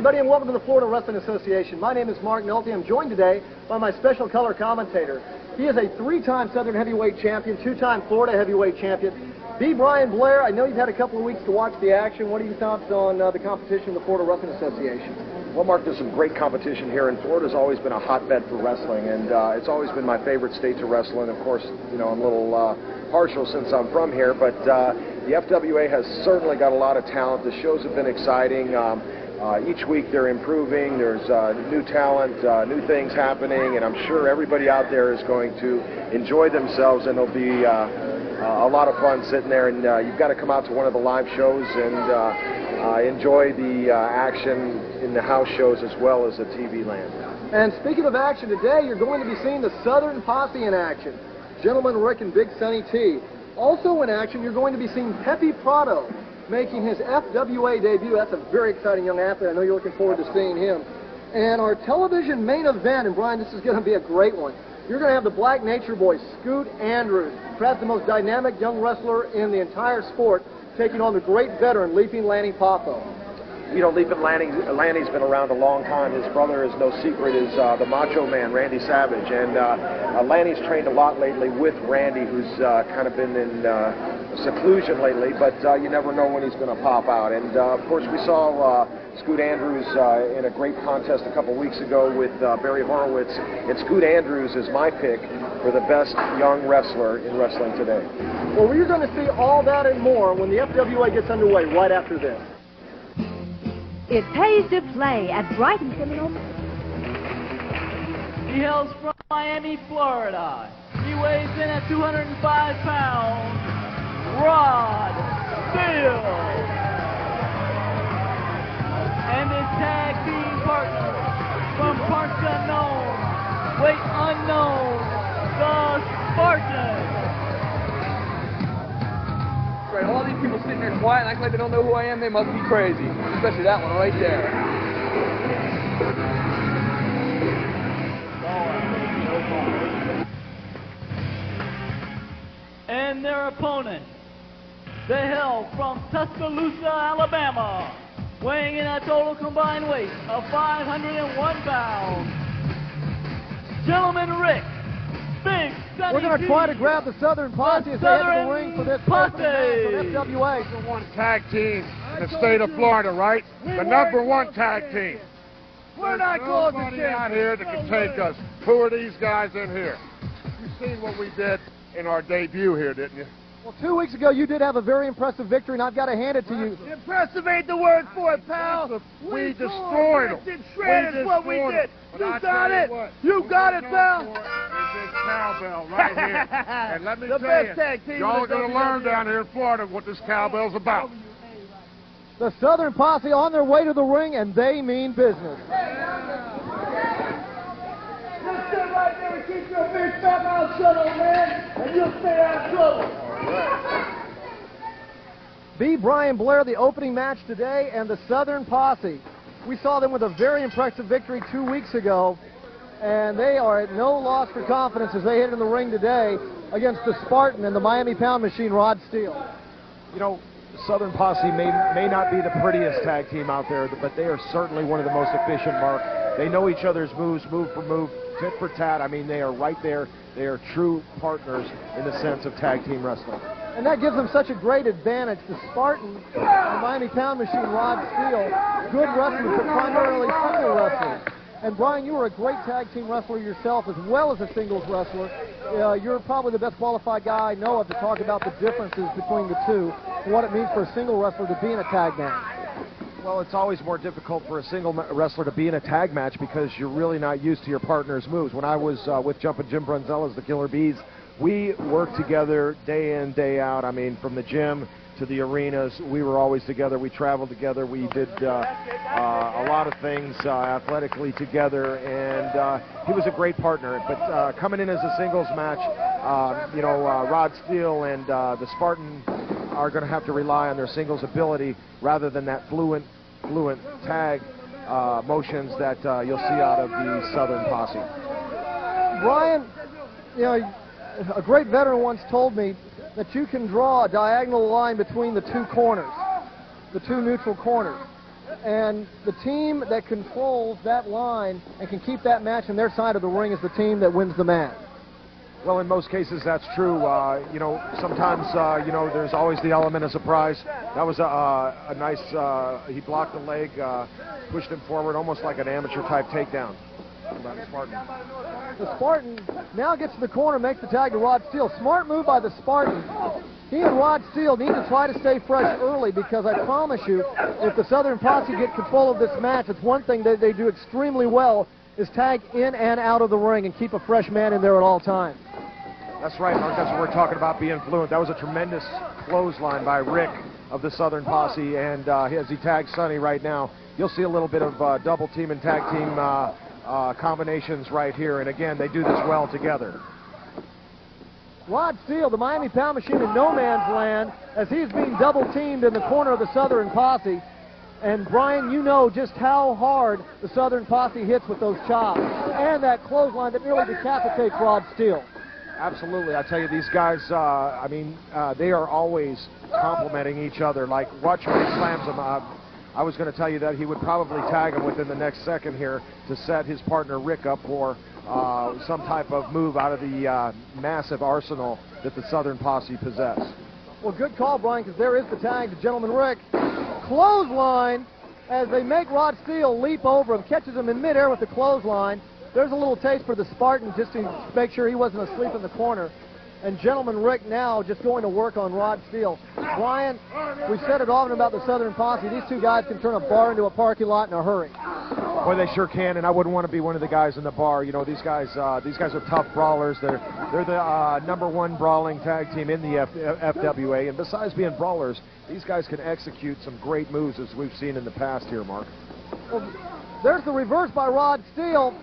everybody, and welcome to the Florida Wrestling Association. My name is Mark Nolte. I'm joined today by my special color commentator. He is a three-time Southern Heavyweight Champion, two-time Florida Heavyweight Champion. B. Brian Blair, I know you've had a couple of weeks to watch the action. What are your thoughts on the competition of the Florida Wrestling Association? Well, Mark, there's some great competition here, and Florida's always been a hotbed for wrestling, and it's always been my favorite state to wrestle in. Of course, you know, I'm a little partial since I'm from here, but the FWA has certainly got a lot of talent. The shows have been exciting. Each week they're improving. There's new talent, new things happening, and I'm sure everybody out there is going to enjoy themselves, and there'll be a lot of fun sitting there. And you've got to come out to one of the live shows and enjoy the action in the house shows as well as the TV land. And speaking of action, today you're going to be seeing the Southern Posse in action. Gentleman Rick and Big Sonny T. Also in action, you're going to be seeing Pepe Prado making his FWA debut. That's a very exciting young athlete. I know you're looking forward to seeing him. And our television main event, and Brian, this is going to be a great one. You're going to have the Black Nature Boy, Scoot Andrews, perhaps the most dynamic young wrestler in the entire sport, taking on the great veteran, Leaping Lanny Poffo. You know, Leaping Lanny's been around a long time. His brother, is no secret, is the Macho Man, Randy Savage. And Lanny's trained a lot lately with Randy, who's kind of been in seclusion lately, but you never know when he's going to pop out. And, of course, we saw Scoot Andrews in a great contest a couple weeks ago with Barry Horowitz. And Scoot Andrews is my pick for the best young wrestler in wrestling today. Well, we're going to see all that and more when the FWA gets underway right after this. It pays to play at Brighton Seminole. He hails from Miami, Florida. He weighs in at 205 pounds. Rod Steele. And his tag team partner from parts unknown, weight unknown, the Spartan. Right, all these people sitting there quiet and acting like they don't know who I am, they must be crazy. Especially that one right there. And their opponent, they hail from Tuscaloosa, Alabama, weighing in a total combined weight of 501 pounds. Gentleman Rick, Big Sonny. We're going to try to grab the Southern Posse as they enter the ring for this opening match of FWA. Number one tag team in the state of Florida, right? The number one tag team. We're not close to nobody out here that can take us. Who are these guys in here? You've seen what we did in our debut here, didn't you? Well, 2 weeks ago, you did have a very impressive victory, and I've got to hand it to you. Impressive ain't the word for it, pal. We destroyed them. Shredded what we did. You got it. You got it, pal. This cowbell right here. And let me tell you, y'all are going to learn down here in Florida what this cowbell's about. The Southern Posse on their way to the ring, and they mean business. Just sit right there and keep your big fat mouth shut, old man, and you'll stay out of trouble. B. Brian Blair, the opening match today, and the Southern Posse. We saw them with a very impressive victory 2 weeks ago, and they are at no loss for confidence as they hit in the ring today against the Spartan and the Miami Pound Machine, Rod Steele. You know, Southern Posse may not be the prettiest tag team out there, but they are certainly one of the most efficient, Mark. They know each other's moves, move for move, tit for tat. I mean, they are right there. They are true partners in the sense of tag team wrestling. And that gives them such a great advantage. The Spartan and the Miami Pound Machine, Rod Steele, good wrestlers, but primarily single wrestlers. And Brian, you were a great tag team wrestler yourself as well as a singles wrestler. You're probably the best qualified guy I know of to talk about the differences between the two and what it means for a single wrestler to be in a tag match. Well, it's always more difficult for a single wrestler to be in a tag match because you're really not used to your partner's moves. When I was with Jumpin' Jim Brunzella's the Killer Bees, we worked together day in, day out. I mean, from the gym to the arenas, we were always together. We traveled together. We did a lot of things athletically together, and he was a great partner. But coming in as a singles match, you know, Rod Steele and the Spartan are going to have to rely on their singles ability rather than that fluent tag motions that you'll see out of the Southern Posse. Brian, you know, a great veteran once told me that you can draw a diagonal line between the two corners, the two neutral corners. and the team that controls that line and can keep that match in their side of the ring is the team that wins the match. Well, in most cases, that's true. You know, sometimes, you know, there's always the element of surprise. That was a nice, he blocked the leg, pushed him forward, almost like an amateur-type takedown. By the Spartan. The Spartan now gets to the corner, makes the tag to Rod Steele. Smart move by the Spartan. He and Rod Steele need to try to stay fresh early, because I promise you, if the Southern Posse get control of this match, it's one thing that they do extremely well is tag in and out of the ring and keep a fresh man in there at all times. That's right, Mark. That's what we're talking about, being fluent. That was a tremendous clothesline by Rick of the Southern Posse, and as he tags Sonny right now, you'll see a little bit of double team and tag team combinations right here, and again, they do this well together. Rod Steele, the Miami Pound Machine, in no man's land as he's being double teamed in the corner of the Southern Posse. And Brian, you know just how hard the Southern Posse hits with those chops and that clothesline that nearly decapitates Rod Steele. Absolutely. I tell you, these guys, I mean, they are always complimenting each other. Like, watch when he slams them. I was going to tell you that he would probably tag him within the next second here to set his partner Rick up for some type of move out of the massive arsenal that the Southern Posse possess. Well, good call, Brian, because there is the tag to Gentleman Rick. Clothesline as they make Rod Steele leap over him, catches him in midair with the clothesline. There's a little taste for the Spartan just to make sure he wasn't asleep in the corner. And Gentleman Rick now just going to work on Rod Steele. Brian, we said it often about the Southern Posse. These two guys can turn a bar into a parking lot in a hurry. Boy, they sure can, and I wouldn't want to be one of the guys in the bar. You know, these guys are tough brawlers. They're the #1 brawling tag team in the FWA, and besides being brawlers, these guys can execute some great moves as we've seen in the past here, Mark. Well, there's the reverse by Rod Steele.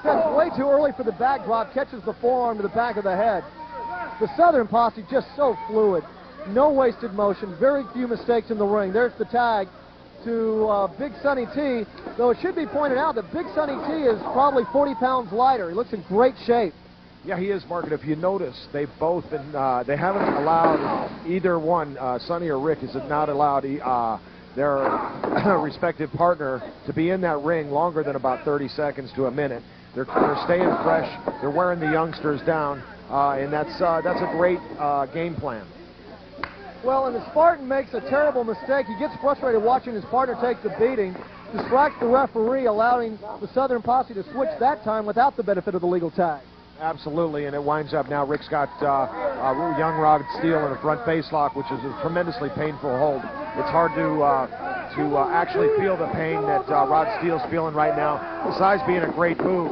Sets way too early for the backdrop, catches the forearm to the back of the head. The Southern Posse just so fluid. No wasted motion, very few mistakes in the ring. There's the tag to Big Sonny T, though it should be pointed out that Big Sonny T is probably 40 pounds lighter. He looks in great shape. Yeah, he is, Mark. And if you notice, they've both been, they haven't allowed either one, Sonny or Rick, is not allowed their respective partner to be in that ring longer than about 30 seconds to a minute. They're staying fresh. They're wearing the youngsters down, and that's a great game plan. Well, and the Spartan makes a terrible mistake. He gets frustrated watching his partner take the beating, distracts the referee, allowing the Southern Posse to switch that time without the benefit of the legal tag. Absolutely, and it winds up now. Rick's got young Rod Steele in a front face lock, which is a tremendously painful hold. It's hard to actually feel the pain that Rod Steele's feeling right now. Besides being a great move,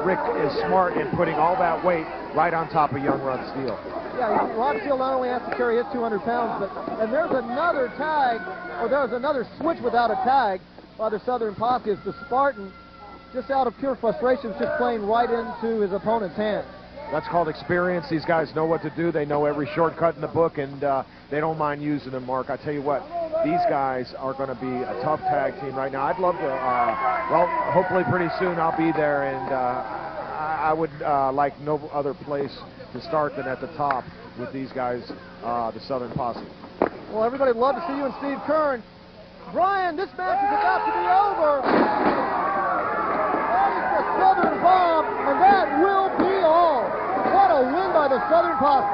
Rick is smart in putting all that weight right on top of young Rod Steele. Yeah, Rod Steele not only has to carry his 200 pounds, and there's another tag, or there's another switch without a tag by the Southern Posse as the Spartan, just out of pure frustration, is just playing right into his opponent's hand. That's called experience. These guys know what to do. They know every shortcut in the book, and they don't mind using them, Mark. I tell you what, these guys are going to be a tough tag team right now. I'd love to, well, hopefully pretty soon I'll be there, and I would like no other place to start than at the top with these guys, the Southern Posse. Well, everybody would love to see you and Steve Kern. Brian, this match is about to be over. Southern Bomb, and that will be all. What a win by the Southern Posse.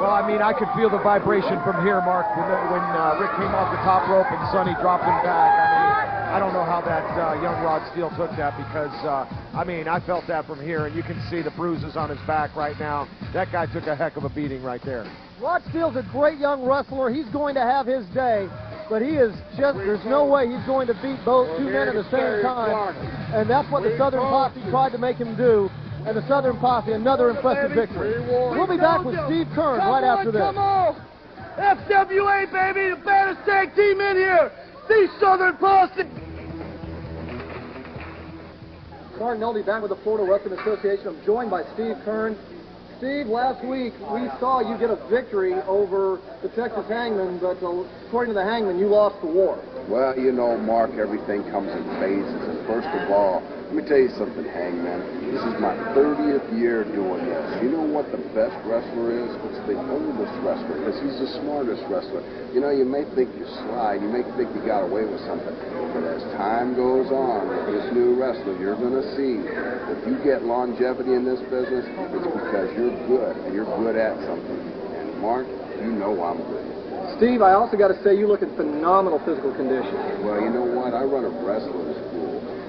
Well, I mean, I could feel the vibration from here, Mark, when Rick came off the top rope and Sonny dropped him back. I mean, I don't know how that young Rod Steele took that because, I mean, I felt that from here, and you can see the bruises on his back right now. That guy took a heck of a beating right there. Rod Steele's a great young wrestler. He's going to have his day. But he is just, there's no way he's going to beat both two men at the same time. And that's what the Southern Posse tried to make him do. And the Southern Posse, another impressive victory. We'll be back with Steve Kern right after this. Come on! FWA, baby, the baddest tag team in here! The Southern Posse! Mark Nolte back with the Florida Wrestling Association. I'm joined by Steve Kern. Steve, last week we saw you get a victory over the Texas Hangman, but according to the Hangman, you lost the war. Well, you know, Mark, everything comes in phases. And first of all, Let me tell you something, Hangman. This is my 30th year doing this. You know what the best wrestler is? It's the oldest wrestler, because he's the smartest wrestler. You know, you may think you're sly, you may think you got away with something, but as time goes on with this new wrestler, you're going to see if you get longevity in this business, it's because you're good, and you're good at something. And Mark, you know I'm good. Steve, I also got to say you look in phenomenal physical condition. Well, you know what? I run a wrestling school.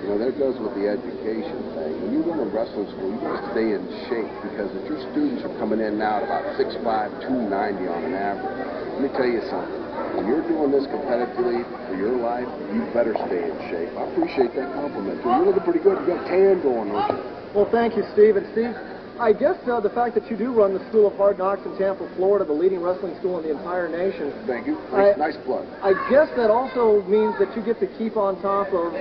You know, that goes with the education thing. When you run a wrestling school, you got to stay in shape, because if your students are coming in now at about 6'5", 290 on an average, let me tell you something. When you're doing this competitively for your life, you better stay in shape. I appreciate that compliment. You're looking pretty good. You got tan going, don't you? Well, thank you, Steve. And Steve, I guess the fact that you do run the School of Hard Knocks in Tampa, Florida, the leading wrestling school in the entire nation. Thank you. Nice plug. I guess that also means that you get to keep on top of,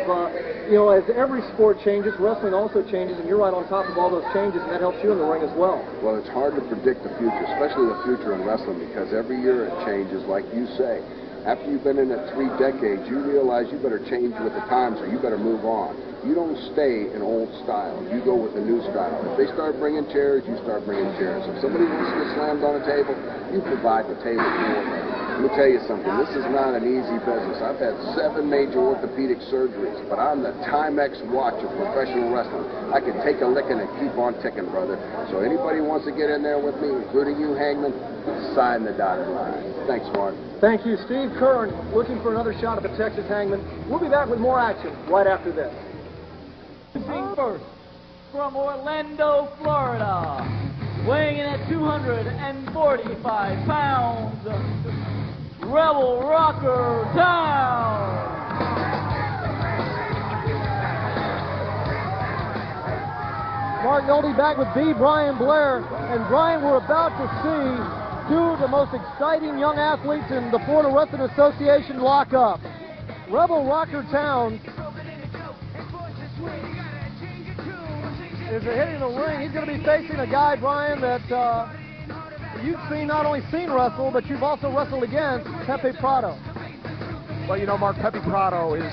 you know, as every sport changes, wrestling also changes, and you're right on top of all those changes, and that helps you in the ring as well. Well, it's hard to predict the future, especially the future in wrestling, because every year it changes, like you say. After you've been in it 3 decades, you realize you better change with the times, or you better move on. You don't stay in old style. You go with the new style. If they start bringing chairs, you start bringing chairs. If somebody wants to get slammed on a table, you provide the table for them. Let me tell you something. This is not an easy business. I've had 7 major orthopedic surgeries, but I'm the Timex watch of professional wrestling. I can take a licking and keep on ticking, brother. So anybody wants to get in there with me, including you, Hangman, sign the dotted line. Thanks, Mark. Thank you, Steve Kern, looking for another shot at the Texas Hangman. We'll be back with more action right after this. First, from Orlando, Florida, weighing in at 245 pounds, Rebel Rocker Town. Mark Nolte back with B. Brian Blair. And Brian, we're about to see 2 of the most exciting young athletes in the Florida Wrestling Association lock up. Rebel Rocker Town is hitting the ring. He's going to be facing a guy, Brian, that you've not only seen wrestle, but you've also wrestled against, Pepe Prado. Well, you know, Mark, Pepe Prado is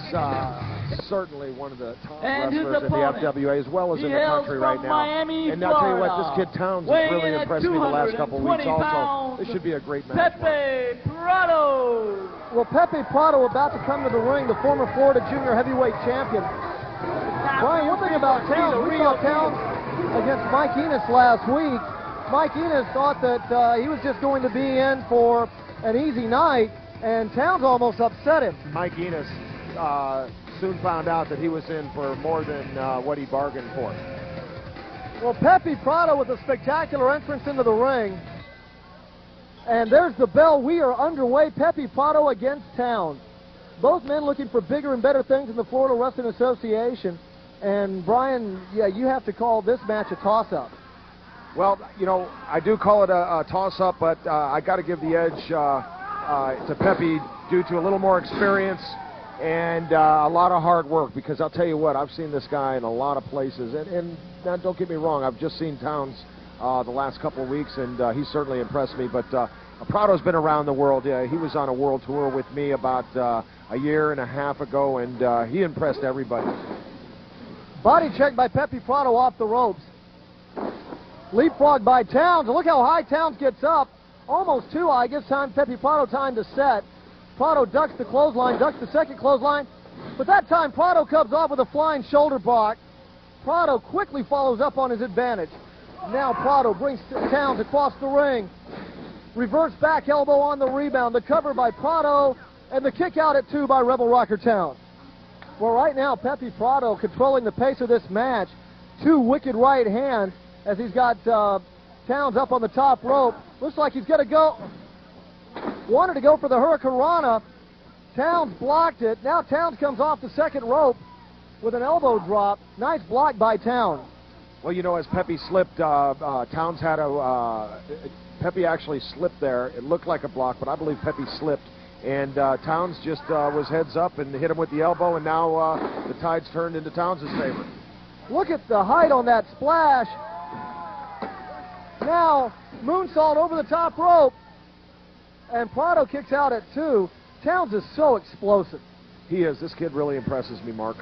certainly one of the top wrestlers in the FWA, as well as in the country right now. Miami, and I'll tell you what, this kid Towns has really impressed me the last couple of weeks also. This should be a great match. Pepe Prado. Well, Pepe Prado about to come to the ring, the former Florida Junior Heavyweight Champion. Brian, one thing about Towns, we saw Towns against Mike Enos last week. Mike Enos thought that he was just going to be in for an easy night, and Towns almost upset him. Mike Enos soon found out that he was in for more than what he bargained for. Well, Pepe Prado with a spectacular entrance into the ring. And there's the bell. We are underway. Pepe Prado against Towns. Both men looking for bigger and better things in the Florida Wrestling Association. And Brian, yeah, you have to call this match a toss-up. Well, you know, I do call it a toss-up, but I got to give the edge to Pepe due to a little more experience and a lot of hard work, because I'll tell you what, I've seen this guy in a lot of places. And now, don't get me wrong, I've just seen Towns the last couple of weeks, and he's certainly impressed me. But Prado's been around the world. He was on a world tour with me about a year and a half ago, and he impressed everybody. Body check by Pepe Prado off the ropes. Leapfrog by Towns. Look how high Towns gets up. Almost too high. Gives Pepe Prado time to set. Prado ducks the clothesline, ducks the second clothesline. But that time, Prado comes off with a flying shoulder block. Prado quickly follows up on his advantage. Now Prado brings Towns across the ring. Reverse back elbow on the rebound. The cover by Prado, and the kick out at 2 by Rebel Rocker Town. Well, right now, Pepe Prado controlling the pace of this match. 2 wicked right hands as he's got Towns up on the top rope. Looks like he's going to go. Wanted to go for the Hurricane Rana. Towns blocked it. Now Towns comes off the second rope with an elbow drop. Nice block by Towns. Well, you know, as Pepe slipped, Towns had Pepe actually slipped there. It looked like a block, but I believe Pepe slipped. And Towns just was heads up and hit him with the elbow, and now the tide's turned into Towns' favor. Look at the height on that splash. Now, moonsault over the top rope, and Prado kicks out at 2. Towns is so explosive. He is. This kid really impresses me, Mark.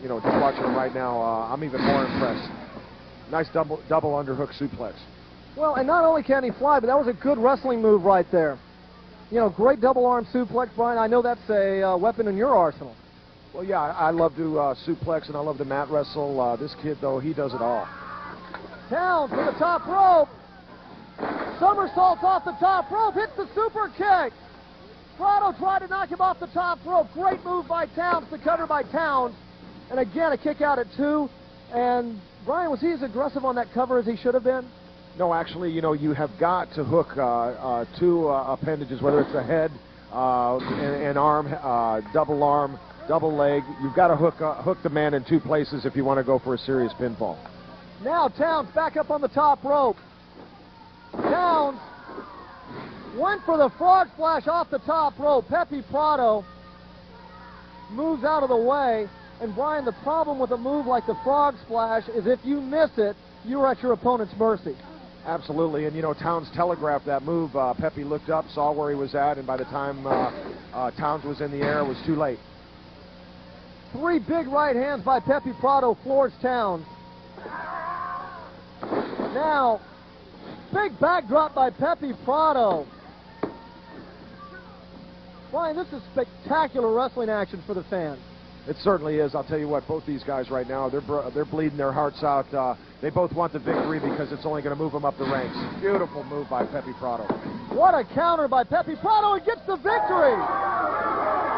You know, just watching him right now, I'm even more impressed. Nice double underhook suplex. Well, and not only can he fly, but that was a good wrestling move right there. You know, great double arm suplex, Brian. I know that's a weapon in your arsenal. Well, yeah, I love to suplex and I love to mat wrestle. This kid, though, he does it all. Down to the top rope. Somersaults off the top rope. Hits the super kick. Prado tried to knock him off the top rope. Great move by Towns. The cover by Towns. And again, a kick out at 2. And Brian, was he as aggressive on that cover as he should have been? No, actually, you know, you have got to hook 2 appendages, whether it's a head, an arm, double leg. You've got to hook the man in 2 places if you want to go for a serious pinfall. Now Towns back up on the top rope. Towns went for the frog splash off the top rope. Pepe Prado moves out of the way. And Brian, the problem with a move like the frog splash is if you miss it, you're at your opponent's mercy. Absolutely, and you know, Towns telegraphed that move. Pepe looked up, saw where he was at, and by the time Towns was in the air, it was too late. 3 big right hands by Pepe Prado floors Towns. Now, big backdrop by Pepe Prado. Brian, this is spectacular wrestling action for the fans. It certainly is. I'll tell you what, both these guys right now, they're bleeding their hearts out. They both want the victory because it's only going to move them up the ranks. Beautiful move by Pepe Prado. What a counter by Pepe Prado. He gets the victory.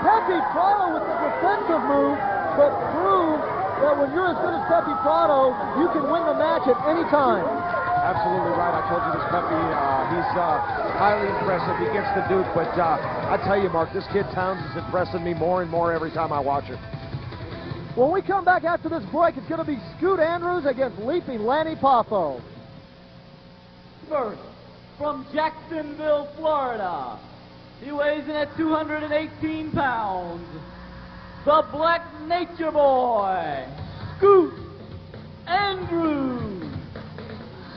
Pepe Prado with the defensive move, but proves that when you're as good as Pepe Prado, you can win the match at any time. Absolutely right. I told you this Pepe, he's highly impressive. He gets the Duke, but I tell you, Mark, this kid Towns is impressing me more and more every time I watch it. When we come back after this break, it's going to be Scoot Andrews against Leaping Lanny Poffo. First, from Jacksonville, Florida, he weighs in at 218 pounds. The Black Nature Boy, Scoot Andrews.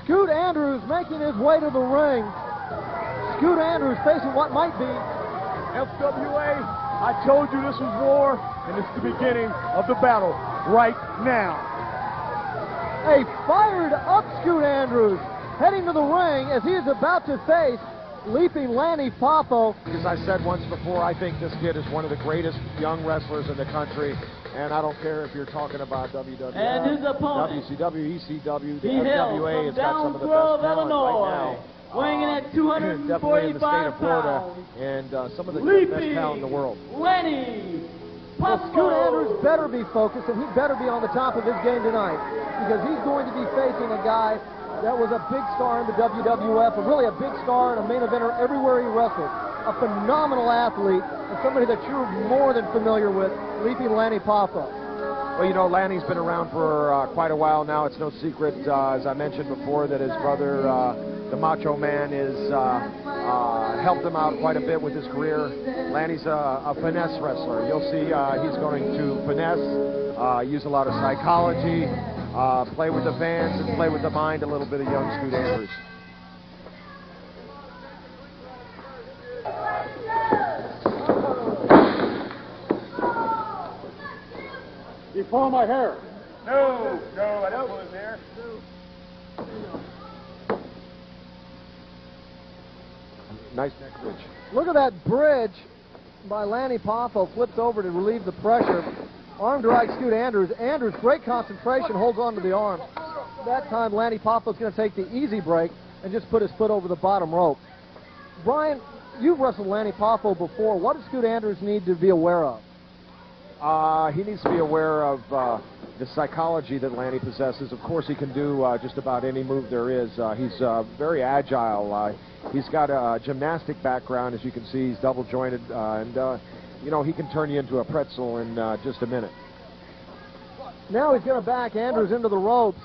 Scoot Andrews making his way to the ring. Scoot Andrews facing what might be FWA, I told you this was war, and it's the beginning of the battle right now. a fired-up Scoot Andrews heading to the ring as he is about to face Leaping Lanny Poffo. As I said once before, I think this kid is one of the greatest young wrestlers in the country, and I don't care if you're talking about WWF, and his opponent, WCW, ECW, the he FWA has got some of the best talent right now. Weighing in at 245 definitely in the state of Florida, pounds, and some of the Leaping best talent in the world. Lanny Well, Poffo. Scoot Andrews better be focused, and he better be on the top of his game tonight, because he's going to be facing a guy that was a big star in the WWF, really a big star and a main eventer everywhere he wrestled. A phenomenal athlete, and somebody that you're more than familiar with, Leaping Lanny Poffo. Well, you know, Lanny's been around for quite a while now. It's no secret, as I mentioned before, that his brother, the Macho Man, is helped him out quite a bit with his career. Lanny's a finesse wrestler. You'll see he's going to finesse, use a lot of psychology, play with the fans, and play with the mind a little bit of young Scoot Andrews. You pull my hair. No, I don't pull his hair. Nice neck bridge. Look at that bridge by Lanny Poffo. Flips over to relieve the pressure. Arm drag Scoot Andrews. Andrews, great concentration, holds on to the arm. That time, Lanny Poffo's going to take the easy break and just put his foot over the bottom rope. Brian, you've wrestled Lanny Poffo before. What does Scoot Andrews need to be aware of? He needs to be aware of the psychology that Lanny possesses. Of course, he can do just about any move there is. He's very agile. He's got a gymnastic background, as you can see. He's double jointed, and you know, he can turn you into a pretzel in just a minute. Now he's going to back Andrews into the ropes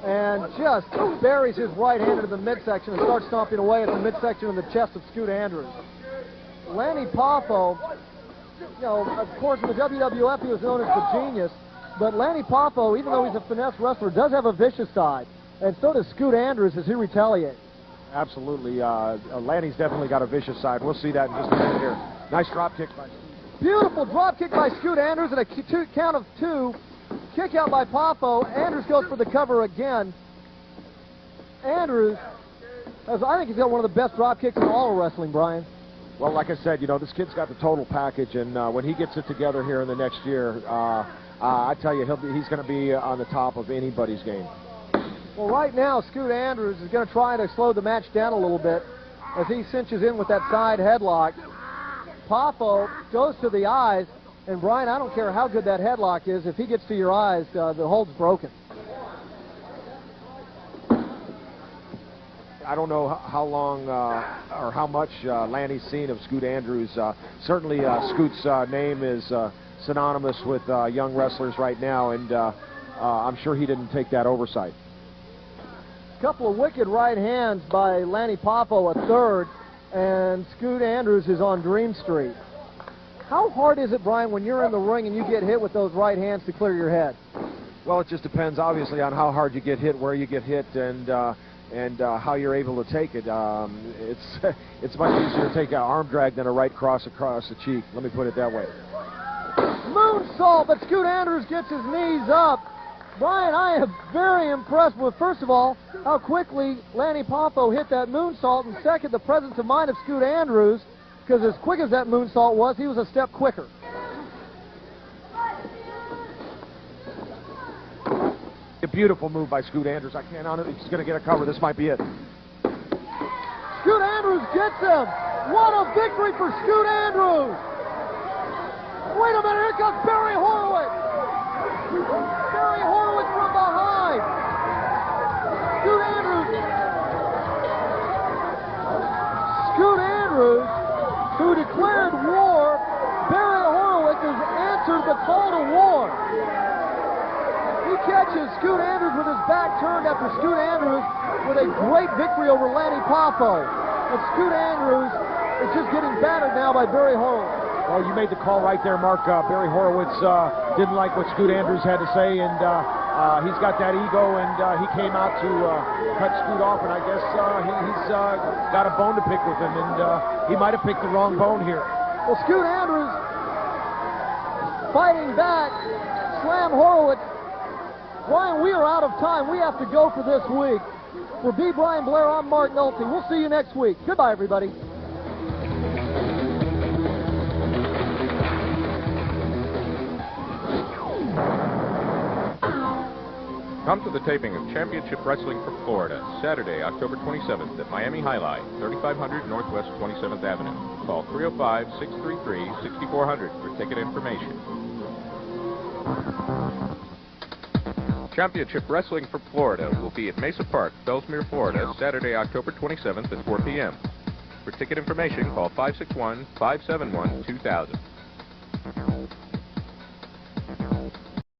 and just buries his right hand into the midsection and starts stomping away at the midsection of the chest of Scoot Andrews. Lanny Poffo, you know, of course, in the WWF, he was known as the Genius, but Lanny Poffo, even though he's a finesse wrestler, does have a vicious side, and so does Scoot Andrews as he retaliates. Absolutely. Lanny's definitely got a vicious side. We'll see that in just a minute here. Nice drop kick by Steve. Beautiful drop kick by Scoot Andrews and a count of 2. Kick out by Poffo. Andrews goes for the cover again. Andrews, I think he's got one of the best drop kicks in all of wrestling, Brian. Well, like I said, this kid's got the total package, and when he gets it together here in the next year, I tell you, he's going to be on the top of anybody's game. Well, right now, Scoot Andrews is going to try to slow the match down a little bit as he cinches in with that side headlock. Poffo goes to the eyes, and Brian, I don't care how good that headlock is, if he gets to your eyes, the hold's broken. I don't know how long or how much Lanny's seen of Scoot Andrews. Certainly, Scoot's name is synonymous with young wrestlers right now, and I'm sure he didn't take that oversight. Couple of wicked right hands by Lanny Poffo, a third, and Scoot Andrews is on Dream Street. How hard is it, Brian, when you're in the ring and you get hit with those right hands to clear your head? Well, it just depends, obviously, on how hard you get hit, where you get hit, and how you're able to take it. It's much easier to take an arm drag than a right cross across the cheek. Let me put it that way. Moonsault, but Scoot Andrews gets his knees up. Brian, I am very impressed with, first of all, how quickly Lanny Poffo hit that moonsault, and second, the presence of mind of Scoot Andrews, because as quick as that moonsault was, he was a step quicker. A beautiful move by Scoot Andrews. I can't honestly, he's going to get a cover. This might be it. Scoot Andrews gets him. What a victory for Scoot Andrews. Wait a minute, here comes Barry Horowitz. Barry Horowitz from behind. Scoot Andrews, who declared war. Barry Horowitz has answered the call to war. He catches Scoot Andrews with his back turned after Scoot Andrews with a great victory over Lanny Poffo. But Scoot Andrews is just getting battered now by Barry Horowitz. Well, you made the call right there, Mark. Barry Horowitz didn't like what Scoot Andrews had to say, and he's got that ego, and he came out to cut Scoot off, and I guess he's got a bone to pick with him, and he might have picked the wrong bone here. Well, Scoot Andrews fighting back, slam Horowitz. Brian, we are out of time. We have to go for this week. For B. Brian Blair, I'm Mark Nolte. We'll see you next week. Goodbye, everybody. Come to the taping of Championship Wrestling for Florida, Saturday, October 27th at Miami Highlight, 3500 Northwest 27th Avenue. Call 305-633-6400 for ticket information. Championship Wrestling for Florida will be at Mesa Park, Bellsmere, Florida, Saturday, October 27th at 4 p.m. For ticket information, call 561-571-2000.